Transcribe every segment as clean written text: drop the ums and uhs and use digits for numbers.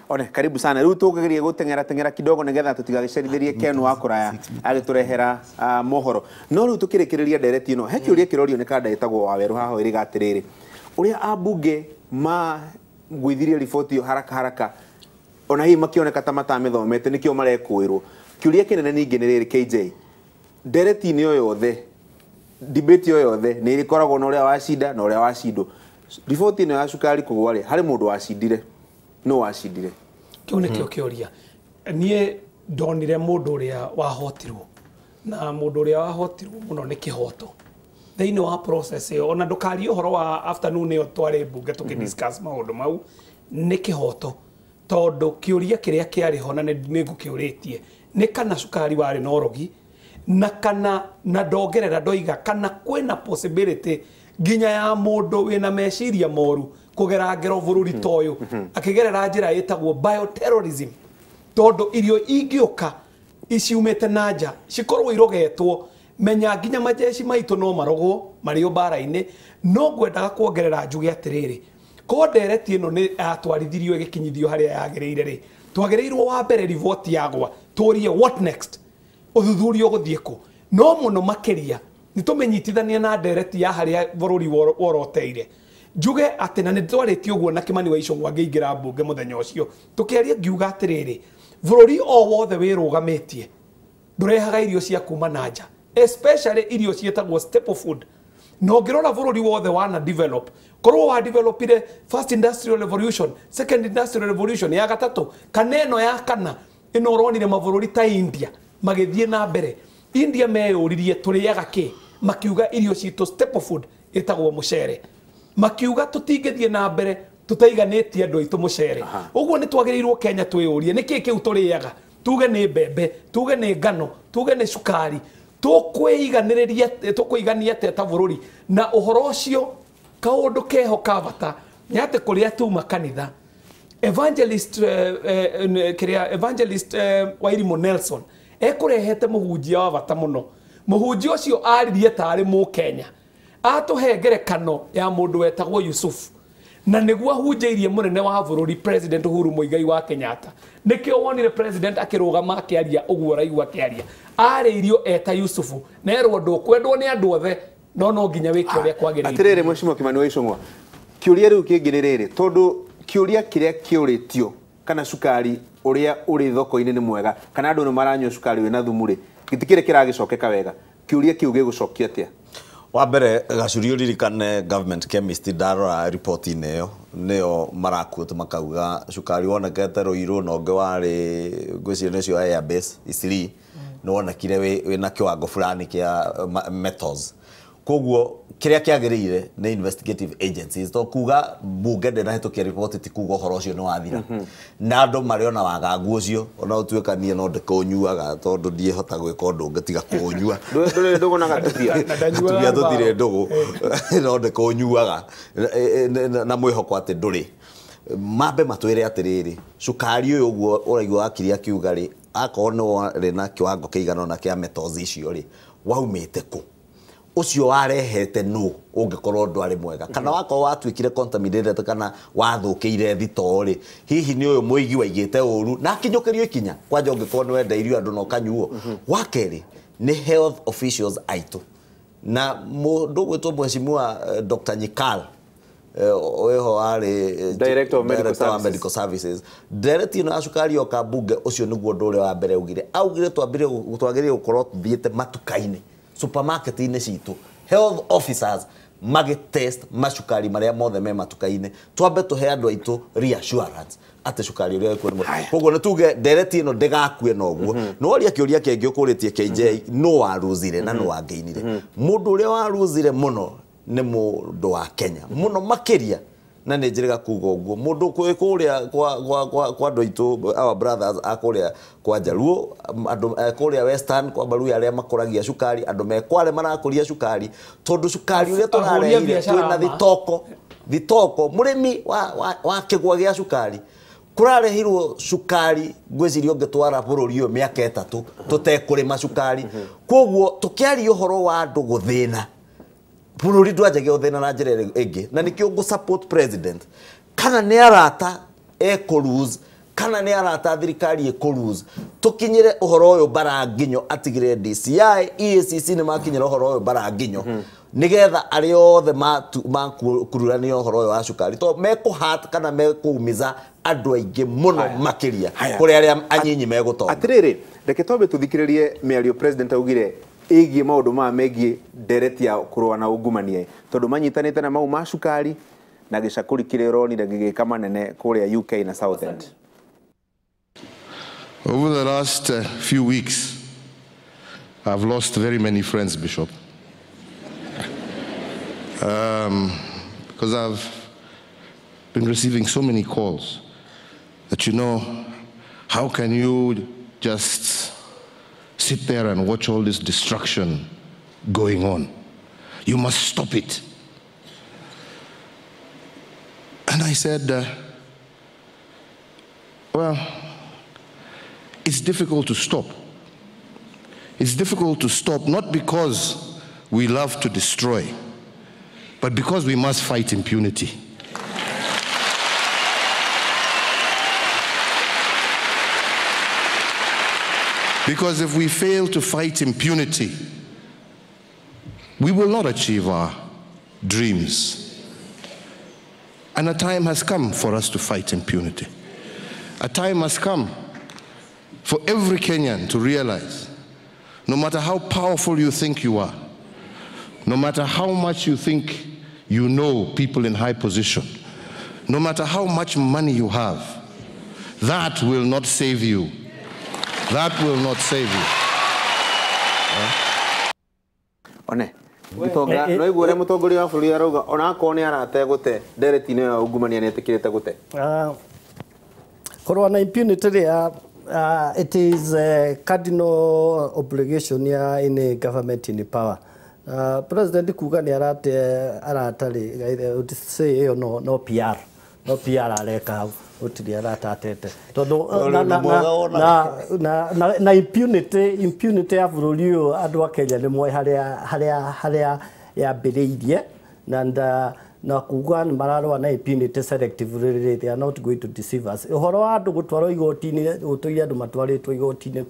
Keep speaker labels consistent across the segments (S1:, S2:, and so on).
S1: One karibu sana riu tugerie gutengera kidogo nigetha tutigagicerithirie Ken wa kuraya agiturehera mohoro no riu tukirikiriria ndereti ino he kiuria kirorio ni kanda itagwo Waweru haho iri gatiriri uria abunge ma gwithirie riboti yo haraka ona hii makioneka ta matamithomete nikio marekwirwo kiuria kinene ningi ni riri KJ ndereti ni yothe debate yothe ni irikoragwo na uria wacinda na uria wacindo riboti ino ya cukari kugware hari mundu wacindire no wacindire
S2: kiu nikio kioria nie ndonire mundu uria wahotirwo na mundu uria wahotirwo muno ni kihoto thiini wa process yo ona ndukari uhoro wa afternoon yo tware bunge tukidiscuss maundu mau ni kihoto tondu kiuria kiria kiari ho na ni ngukiuritie ni kana cukari wari na orogi na kana na ndongerera ndoiga kana kwina possibility ginya ya mundu wina meciria moru kugera ngero bururi toyo akigerera njira yetagwo bioterrorism tondu irio ingioka iciumete nanja cikorwo irogetwo menya ginya majeshi maitu no marogwo mario bara-ini no ngwendaga kuongerera njuge atiriri ko ndereti ino ni atwarithirio igikinyithio haria yagereire ri twagereirwo wa mbere rivoti yagwa turie what next uthuthurio guthieko no muno makeria nitumenyitithania na ndereti ya haria bururi woroteire njuge ati na nitwareti uguo na Kimani wa Icũng'wa ngĩingĩra mbunge muthenya ucio tukiaria ngiuga atiriri bururi o wothe wirugamitie ndurehaga irio cia kuma nanja especially irio cietagwo staple food no ngirora bururi wothe wana develop korwo wa developire first industrial revolution second industrial revolution ya gatatu kaneno ya kana ino uronire mabururi ta India magithie na mbere India meyuririe turiaga ki makiuga irio citu staple food etagwo mucere makiuga tutingithie na mbere tutaiganitie andu aitu mucere uguo ni twagirirwo Kenya twiyurie niki kiu turiaga tuge ni mbembe tuge ni ngano tuge ni cukari tukwiigania teta bururi na uhoro ucio kaundu keho kabata nyate kuria tuma kanitha evangelist Wairimu Nelson ekurehete muhunjia wa bata muno muhunjia ucio aririe tari mu Kenya atuhengere kano ya mundu wetagwo Yusuf na niguo ahunjairie munene wa bururi President Uhuru Muigai wa Kenyatta nikio wonire president akirugama akiaria uguo raigua akiaria ariirio eta Yusufu na erwo ndukwendwo ni andu othe no nginya wiki uria kwagirire
S1: atirire Mheshimiwa Kimani wa Icũng'wa kiuria riu kingirire tondu kiuria kiria kiuritio kana cukari uria uri thoko-ini ni mwega kana andu ni maranywa cukari wina thumuri gitikire kiragicokeka wega kiuria kiu gigucokio atia
S3: wa mbere gacurio ririkane government chemist darora report ineo neo marakuta makauga cukari wonekete Ruiru nonge wari ngwicio nicio airbase isiri no wonekire wina kiwango fulani kia metals koguo kiria kiagirire ni investigative agencies to kuga bunge ndena hitukia report ti kuga horo cio no wathira na andu mariona wagagu ucio ona utuikanie no ndikunyuaga tondu ndiehota gwika undu ngatiga kunyua
S1: ndure ndugu na gatubia
S3: gatubia tuthire ndugu no ndikunyuaga na mwihoko ati nduri mambe matwire atiriri cukari uyu uguo uraigua akiria kiuga ri akorwo no rina kiwango kiigana na kia metals icio ri waumite ku ucio warehete no ungikorwo ndwari mwega kana wako watwikire contaminated kana wathukiire thitori hihi ni uyu muigi waigite uru na kinyukirio ikinya kwanja ungikorwo ni wenda irio andu no kanyuo wakeri ni health officials aitu na mundu gwitwo Mheshimiwa Dr. Nyikal oeho ari
S1: Director of
S3: Medical Services director no acukari okabunge ucio niguo ndure wa mbere ugire augire twagire gukorwo tuthiete matukaini supermarket ine citu health officers test macukari maria mothe me matukaine twambe tuhe andu aitu reassurance ate cukari uria wikwo ni koguo ni tuge ndereti ino ndegakue noguo no oria kiuria kengi ukuritie KJ no waruzire na no wangeinire mundu uria waruzire muno ni mundu wa Kenya muno makiria na ni njiriga kuga uguo mundu kuria kwa ndoitu our brothers akuria kwa Jaluo andu kuria Western kwa baru aria makuragia cukari andu mekware marakuria cukari tondu cukari uria turareire twina thitoko murimi wa kigwa gia cukari kurarehirwo cukari ngwicirio ngitwara bururi uyu miaka 3 tutekurima cukari koguo tukiaria uhoro wa andu guthina bururi ndwajage uthina na njira ingi na nikio ngo support president kana ni arata eco lose kana nĩ arata thirikari ĩkũruza tũkinyĩre ũhoro ũyũ Baranginyo atigire DCI EACC nĩ makinyĩra ũhoro ũyũ Baranginyo nigetha arĩ othe makururanio ũhoro ũyũ wa cukari to mekũhat kana mekũumiza andũ aingĩ mũno makĩria kũrĩ arĩa anyinyi megũtonga
S1: atirĩrĩ reke twambe tũthikĩrĩrie mĩario president augire ĩgiĩ maũndũ maya megiĩ ndereti ya kũrũa na ungumania tondũ manyitanĩte na mau ma cukari na gĩcakũri kĩrĩa ũronire gĩgĩka manene kũrĩa UK na Southend.
S4: Over the last few weeks, I've lost very many friends, Bishop. Because I've been receiving so many calls that, you know, how can you just sit there and watch all this destruction going on? You must stop it. And I said, well, it's difficult to stop. It's difficult to stop not because we love to destroy, but because we must fight impunity. Because if we fail to fight impunity, we will not achieve our dreams. And a time has come for us to fight impunity. A time has come for every Kenyan to realize, no matter how powerful you think you are, no matter how much you think you know people in high position, no matter how much money you have, that will not save you. That will not save you.
S1: One. Mutonga no igure mutongoria wa bũrũri arauga ona akorwo nĩ arate gũte ndereti-inĩ ya ungumania nĩ etĩkĩrĩte gũte.
S5: Korwa na impunity ria it is a cardinal obligation ya any government in power. President kuga ni aratari say no PR. No PR areka utiri aratatete. Todo na impunity ya bũrũri ũyũ andũ a Kenya nĩ moe harĩa yambĩrĩirie na kuga mararwa na impunity selectively. They are not going to deceive us. Ũhoro wa andũ gũtwarwo igoti-inĩ ũtũire andũ matwarĩtwo igoti-inĩ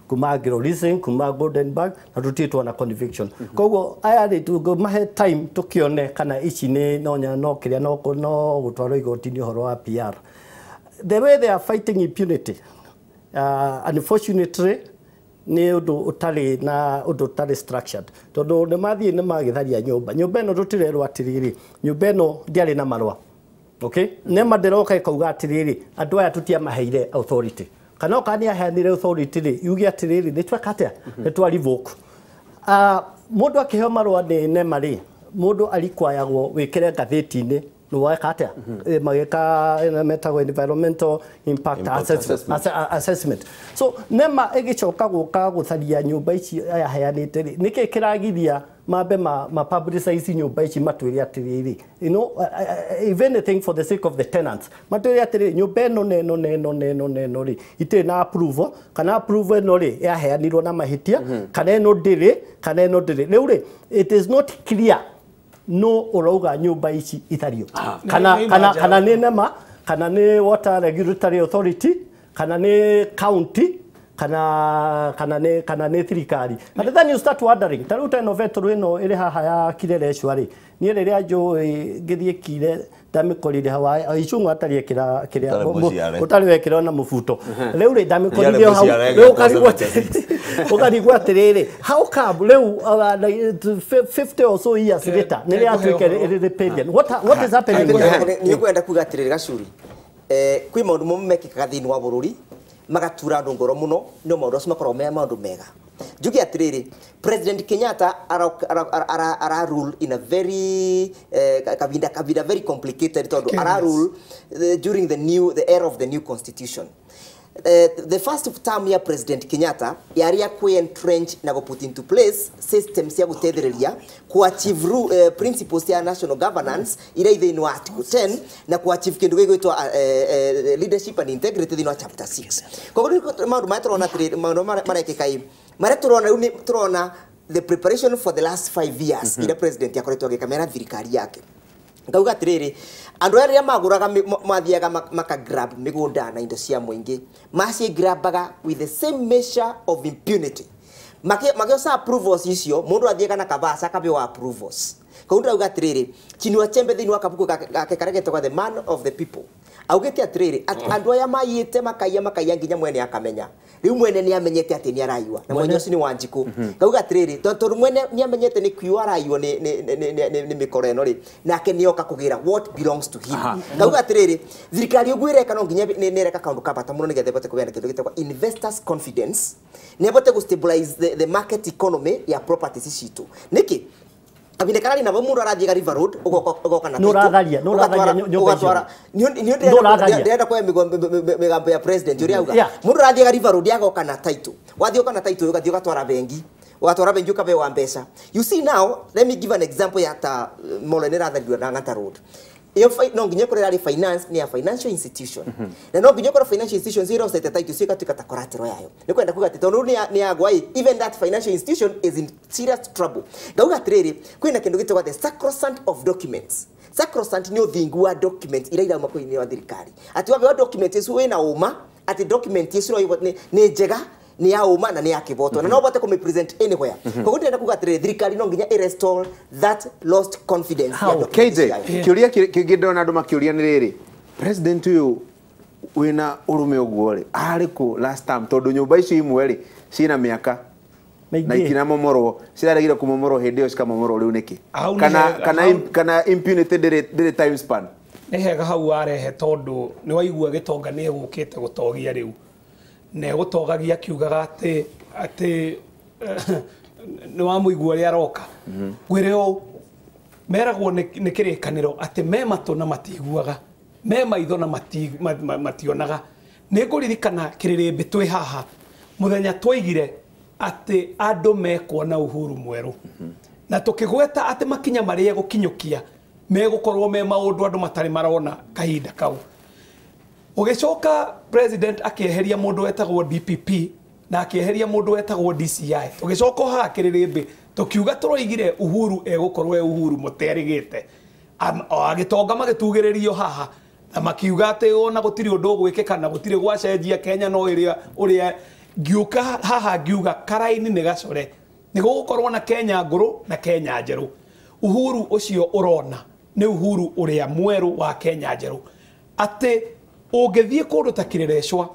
S5: kuma Gilroy, kuma Goldenberg na tutitwo na conviction. Koguo aya rĩ mahe time tukione kana ici nĩ no kiria no gũtwarwo igoti-inĩ ũhoro wa PR. The way they are fighting impunity, unfortunately, nĩ ũndũ ũtarĩ structured. Tondũ nĩ mathiĩ nĩ magĩtharia nyũmba ĩno tũtirerwo atĩrĩrĩ, nyũmba ĩno ndĩarĩ na marũa. Okay? Nema nderoka ĩkauga atĩrĩrĩ, andũ aya tũtiamaheire authority. Kana okani aheanire authority rĩ, yuge atĩrĩrĩ, nĩ tweka atĩa? Nĩ twa revoke. Mũndũ akĩheo marũa nĩ nema rĩ, mũndũ arikwayagwo wĩkĩre ngathĩti-inĩ weka atĩa magĩka metagwo environmental impact assessment. So nema ĩgĩcoka gũka gũtharia nyũmba ici aya heanĩte rĩ, nĩkĩ kĩragithia mambe ma publicize nyũmba ici matwĩre atĩrĩrĩ, you know, if anything for the sake of the tenants matwĩre atĩrĩrĩ, nyũmba ĩno rĩ itirĩ na approval kana approval ĩno rĩ yaheanirwo na mahĩtia kana ĩno ndĩrĩ rĩu rĩ it is not clear no urauga nyumba ici ithario kana nĩ nema kana nĩ water regulatory authority kana nĩ county kana nĩ thirikari. And then you start wondering ta rĩu ta ĩno vetro ĩno ĩrĩ haha ya Kirereshwa rĩ niĩ rĩrĩa njũĩ ngĩthiĩ Kire ndamĩkorire hawa icungu atarĩ ekĩra kĩrĩa ũtarĩ wekĩra na mũbuto rĩu rĩ ndamĩkorire hau rĩu ũkarigwo atĩrĩrĩ how come rĩu 50 or so years later nĩrĩ atuĩke rebellion what is happening?
S6: Nĩ kwenda kuga atĩrĩrĩ Gacuri kwĩ maũndũ mamwe mekĩkaga thĩinĩ wa bũrũri magatura andũ ngoro mũno no maũndũ acio makoragwo me maũndũ mega. Njuge atĩrĩrĩ President Kenyatta ara rule in a very kabinda very complicated tondũ ara rule during the era of the new constitution. The first term ya President Kenyatta yari entrench na put into place systems ya gutethereria ku achieve principles ya national governance ira thĩinĩ wa article 10 na ku achieve kindu gĩgwĩtwo leadership and integrity thĩinĩ wa chapter 6. Koguo maũndũ maya tũrona atĩrĩrĩ maũndũ marekĩka marĩa tũrona the preparation for the last 5 years ira president yakoretwo agĩkamera thirikari yake ngauga atiriri andu aria maguraga mathiaga maka grab migunda na indo cia muingi maci grabaga with the same measure of impunity magiosa approvals icio mundu athiaga na kabasa kabio approvals kaunda auga atiriri Chinua Achembe thini wa kabuku gake karegetwa the man of the people augete atiriri andu aya mayite makaiya nginya mwene akamenya riu mwene ni amenyete ati ni araiwa na mwene ucio ni Wanjiku kauga atiriri tondu mwene ni amenyete ni kiwa araiwa ni mikoreno ri nake nioka kugira what belongs to him kauga atiriri thirikari ugwire kana nginya ni reka kaundu kabata muno nigethe bote kubeana kindu gitagwa investors confidence ni bote ku stabilize the market economy ya properties citu niki abine kana ni na mundu arathie River Road ugoka na
S5: no ratharia
S6: ugatwara ni ndenda kwa migambo ya president uri auga mundu arathie River Road agoka na title wathioka na title ugathie ugatwara bengi ukabe wa mbesa. You see now, let me give an example ya ta Molene rathario na Ngata Road. Iyo no nginya kore ari finance ni a financial institution. Na no nginya kore financial institution zero set title sika tukata koratero yayo. Ni kwenda kuga titono ni agwai even that financial institution is in serious trouble. Gauga trere kwina kindu gitwa the sacrosanct of documents. Sacrosanct ni uthingu document ira ira makoini wa thirikari. Ati wa document isu wina uma ati document isu ni njega ni ya uma na ni ya kiboto na no bote ko me present anywhere ko gutenda kugatire thirikari no nginya restore that lost confidence
S1: ya KJ kiuria kigidona andu makiuria ni riri president uyu wina urume ogwore ariku last time tondu nyumba ici imwe ri cina miaka na ikina momoro ciraragire kumomoro hindi yo cikamomoro riu niki kana impunity dire time span
S2: ehega hau arehe tondu ni waigua gitonga ni egukite gutogia riu ne gutogagia kiugaga ati no amuigua ri aroka gwire o meragwo ni kirikaniro ati me mato na matiguaga me maitho na mationaga ni nguririkana kiririmbi twi haha muthenya twaigire ati andu mekuona uhuru mweru na tukigweta ati makinya mari egukinyukia megukorwo me maundu andu matari marona kahinda kau ugicoka president akieheria mundu wetagwo DPP na akieheria mundu wetagwo DCI ugicoka ha kiririmbi tukiuga turoigire uhuru egukorwo uhuru muterigite agitonga magitugiririo haha na makiuga ati ona gutiri undu gwikika na gutiri gwacenjia Kenya no uria ngiuka haha ngiuga karaini ni gacore ni gukorwo na Kenya nguru na Kenya njeru uhuru ucio urona ni uhuru uria mweru wa Kenya njeru ati ungethie kundu ta kirereshwa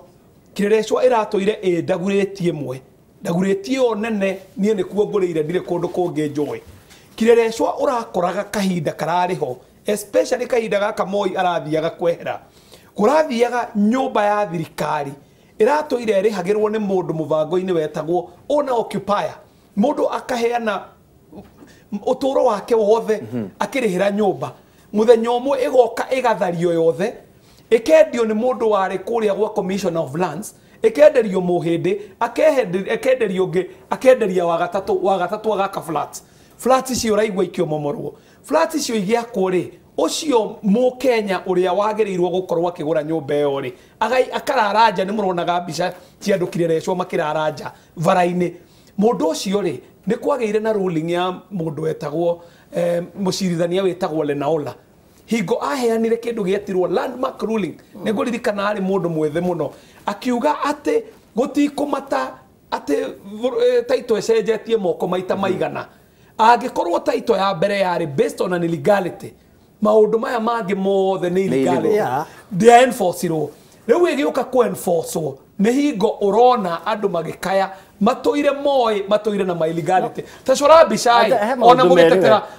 S2: iratoire ndaguretie mwe ndaguretie onene nie ni kuo ngurire ndire kundu kungi njoe kirereshwa urakoraga kahinda karariho especially kahinda gaka Moi arathiaga kwehera kurathiaga nyumba ya thirikari iratoire rihagirwo ni mundu mubango-ini wetagwo ona occupier mundu akaheana uturo wake wothe akirihira nyumba muthenya umwe igoka igathario yothe ikendio ni mundu wari kuria gwa Commission of Lands ikenderio muhindi akenderio ngi akenderia wa gatatu agaka flats icio raigwa ikio momorwo flats icio igiakwo ri ucio mu Kenya uria wagereirwo gukorwo akigura nyumba iyo ri akararaja ni muronaga mbica cia andu kirereshwo makiraraja varaini mundu ucio ri ni kwageire na ruling ya mundu wetagwo mucirithania wetagwo Lenaola higo aheanire kindu gietirwo landmark ruling nego ririkana ari mundu mwethe muno akiuga ati gutikumata ati taito ecenjetie moko maita maigana angikorwo taito ya mbere yari based on an illegality maundu maya mangi mothe ni illegality they enforce ro riu igiuka ku enforce ni hingo urona andu magikaya matoire Moi matoire na illegality ta cora bicai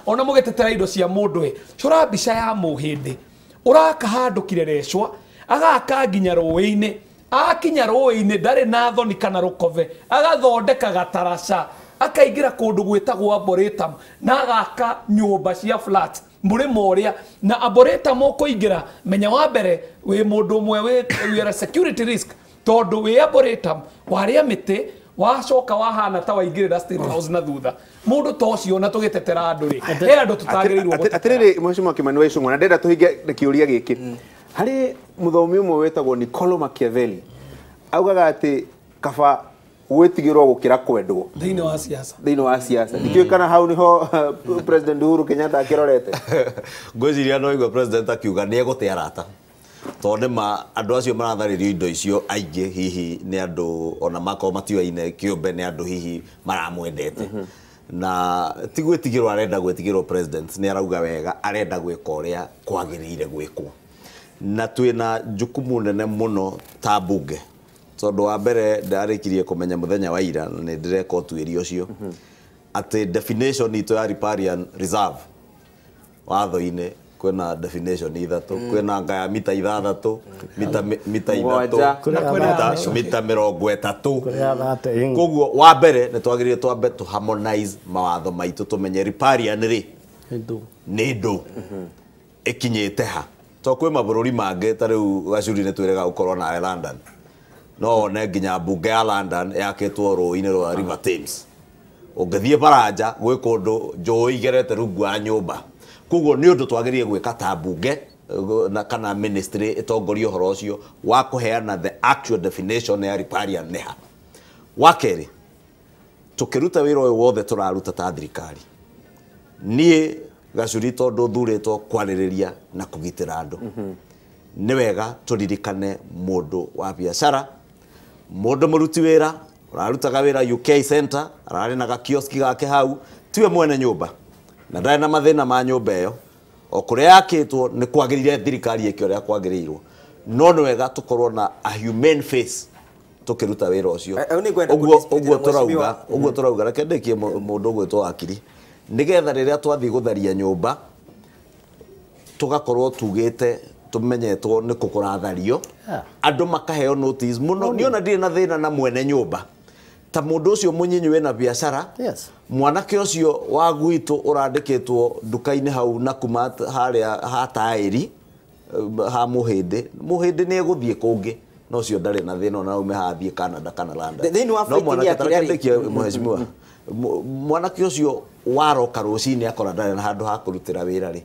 S2: ona mugetetera indo cia mundu cora bica ya muhindi uraka handu kirereshwa agaka nginya rowe-ini akinya rowe-ini ndari na thoni kana rukove agathondeka gataraca akaingira kundu gwetagwo Arboretum na agaka nyumba cia flat murimo uria na Arboretum ukuingira menya wa mbere wi mundu mwe wi security risk tondu wi Arboretum waria miti wacoka wahana ta waingirira State House na thutha mundu tocio na tugitetera andu ri he andu tutagirirwo
S1: atiriri mheshimiwa Kimani wa Icung'wa na ndenda tuhinge kiuria giki hari muthomi umwe wetagwo Niccolo Machiavelli augaga ati kaba gwitigirwo gukira kwendwo
S2: Thĩinĩ wa siasa.
S1: thĩinĩ wa siasa ndikiũĩ kana hau niho President Uhuru Kenyatta akirorete
S3: ngwĩciria no igwe president akiuga nĩ egũte arata tondũ ma andũ acio maratharĩrio indo icio aingĩ hihi nĩ andũ ona makorwo matiũaine kĩũmbe nĩ andũ hihi maramwendete na ti gwĩtigĩrwo arenda gwĩtigĩrwo president nĩ arauga wega arenda gwĩka ũrĩa kwagĩrĩire gwĩkwo na twĩna jukumu nene mũno ta mbunge tondũ wa mbere ndarĩkirie kũmenya mũthenya wa ira nĩ ndĩreka ũtuĩria ũcio atĩ definition itũ ya riparian reserve watho-inĩ kwĩna definition ithatũ kwĩna ngaya mita ithathatũ mita ithatũ mita mĩrongo ĩtatũ koguo wa mbere nĩ twagĩrĩire twambe to harmonize mawatho maitũ tũmenye riparian rĩ nĩ ndũ ĩkinyĩte ha to kwĩ mabũrũri mangĩ ta rĩu Gachuri nĩ twĩrega gũkorwo nawe London no one nginya mbunge ya London yakĩtwo rũĩ-inĩ rwa River Thames ũngĩthiĩ Baranja gwĩ kũndũ njũĩ igerete rungu wa nyũmba koguo nĩ ũndũ twagĩrĩire gwĩka ta mbunge na kana ministry ĩtongoria ũhoro ũcio wa kũheana the actual definition ya riparian nĩ ha wa kerĩ tũkĩruta wĩra ũyũ wothe tũraruta ta thirikari niĩ Gachuri tondũ thurĩtwo kwarĩrĩria na kũgitĩra andũ nĩ wega tũririkane mũndũ wa biacara mũndũ mũruti wĩra ũrarutaga wĩra UK Center ararĩ na gakioski gake hau tiwe mwene nyũmba na ndarĩ na mathĩna ma nyũmba ĩyo o kũrĩa yakĩtwo nĩ kwagĩrĩire thirikari ĩke ũrĩa kwagĩrĩirwo no nĩ wega tũkorwo na a humane face tũkĩruta wĩra ũcio ũguo tũrauga reke ndĩkie mũndũ ũgwĩtwo Wakiri nĩgetha rĩrĩa twathiĩ gũtharia nyũmba tũgakorwo tugĩte tumenyetwo nĩ kũkũrathario andũ makaheo notice mũno nĩ ona ndirĩ na thĩna na mwene nyũmba ta mũndũ ũcio mũnyinyi wĩna biacara mwanake ũcio wa gwitũ ũrandĩkĩtwo nduka-inĩ hau na kuma harĩa ha taĩri ha mũhĩndĩ nĩ egũthiĩ kũngĩ no ũcio ndarĩ na thĩna ona aume hathiĩ Canada kana London no mwanake tarakĩndĩkia mheshimiwa mwanake ũcio waroka rũcinĩ akora ndarĩ na handũ ha kũrutĩra wĩra rĩ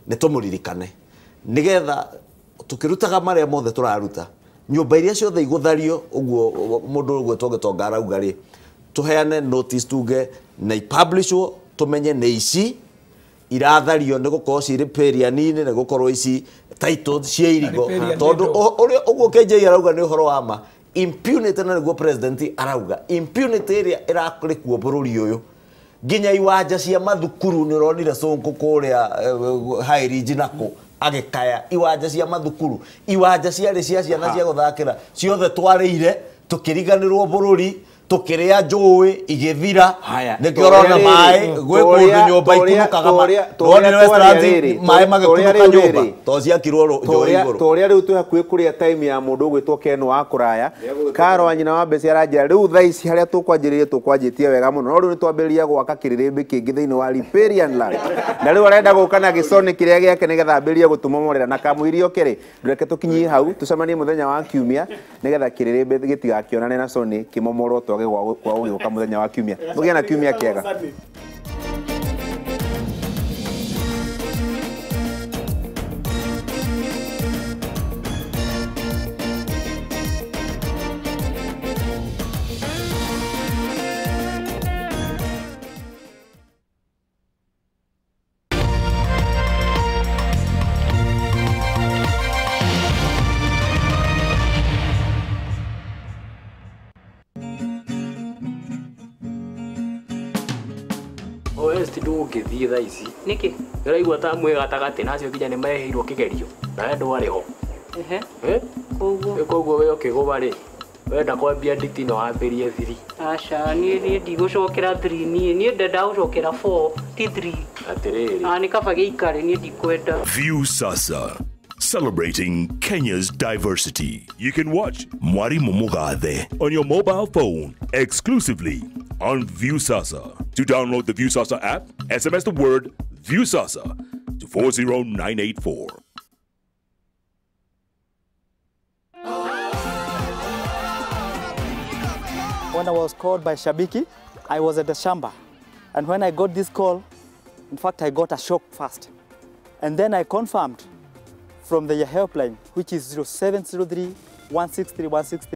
S3: nĩ tũmũririkane nĩgetha tukirutaga marĩa mothe tũraruta nyũmba iria ciothe igũthario ũguo mũndũ ũgwĩtwo Gĩtonga arauga rĩ tuheane notice tuge na ipublishwo tumenye nĩ ici irathario nĩ gũkorwo ci riparian-inĩ nĩ gũkorwo ici title cia irigo tondũ ũguo KJ arauga nĩ ũhoro wa ma impunity na nĩguo president arauga impunity ĩrĩa ĩrakũrĩ kuo bũrũri ũyũ nginya iwanja cia mathukuru nĩ ũronire Sonko kũrĩa High Ridge nako agĩkaya iwanja cia mathukuru iwanja ciarĩ cia ciana cia gũthakĩra ciothe twarĩire tũkĩriganĩrwo bũrũri tukĩrĩa njũĩ igĩthira nĩkĩo ũrona maĩ gwĩ kũndũ nyũmba ikunũkaga ronire restaurant maĩ magĩkunũka nyũmba to ciakirwo njũĩ igũrũ
S1: torĩa rĩu twĩ hakuhĩ kũrĩa time ya mũndũ ũgwĩtwo Ken wa kũraya Karo wa nyina wa Mbeci aranjĩra rĩu thaa ici harĩa tũkwanjĩtie wega mũno no rĩu nĩ twambĩrĩria gwaka kĩrĩrĩmbĩ kĩngĩ thĩinĩ wa riparian land na rĩu arenda gũka na gĩconi kĩrĩa gĩake nĩgetha ambĩrĩrie gũtũmomorera na kamũirio kĩrĩ ndũreke tũkinyie hau tũcemanie mũthenya wa kiumia nĩgetha kĩrĩrĩmbĩ gĩtigakĩonane na coni kĩmomorwo twage kwa ũgĩũka mũthenya wa kiumia mũgĩe na kiumia kĩega
S7: ngĩthiĩ thaa ici nĩkĩ ũraigua ta mwĩ gatagatĩ nacio nginya nĩ maheirwo kĩgerio na wendo warĩ ho koguo we ũkĩgũba rĩ wenda kwambia nditi no wambĩrie 3
S8: aca niĩ ndigũcokera 3 niĩ ndenda gũcokera 4 ti 3
S7: atĩrĩrĩ
S8: nĩ kaba gĩikare niĩ ndikwenda
S9: Viusasa, celebrating Kenya's diversity. You can watch Mwarimu Mugathe on your mobile phone exclusively on Viusasa. To download the Viusasa app, SMS the word Viusasa to 40984.
S10: When I was called by Shabiki, I was at the Shamba. And when I got this call, in fact, I got a shock first. And then I confirmed from the helpline, which is 0703 163 163.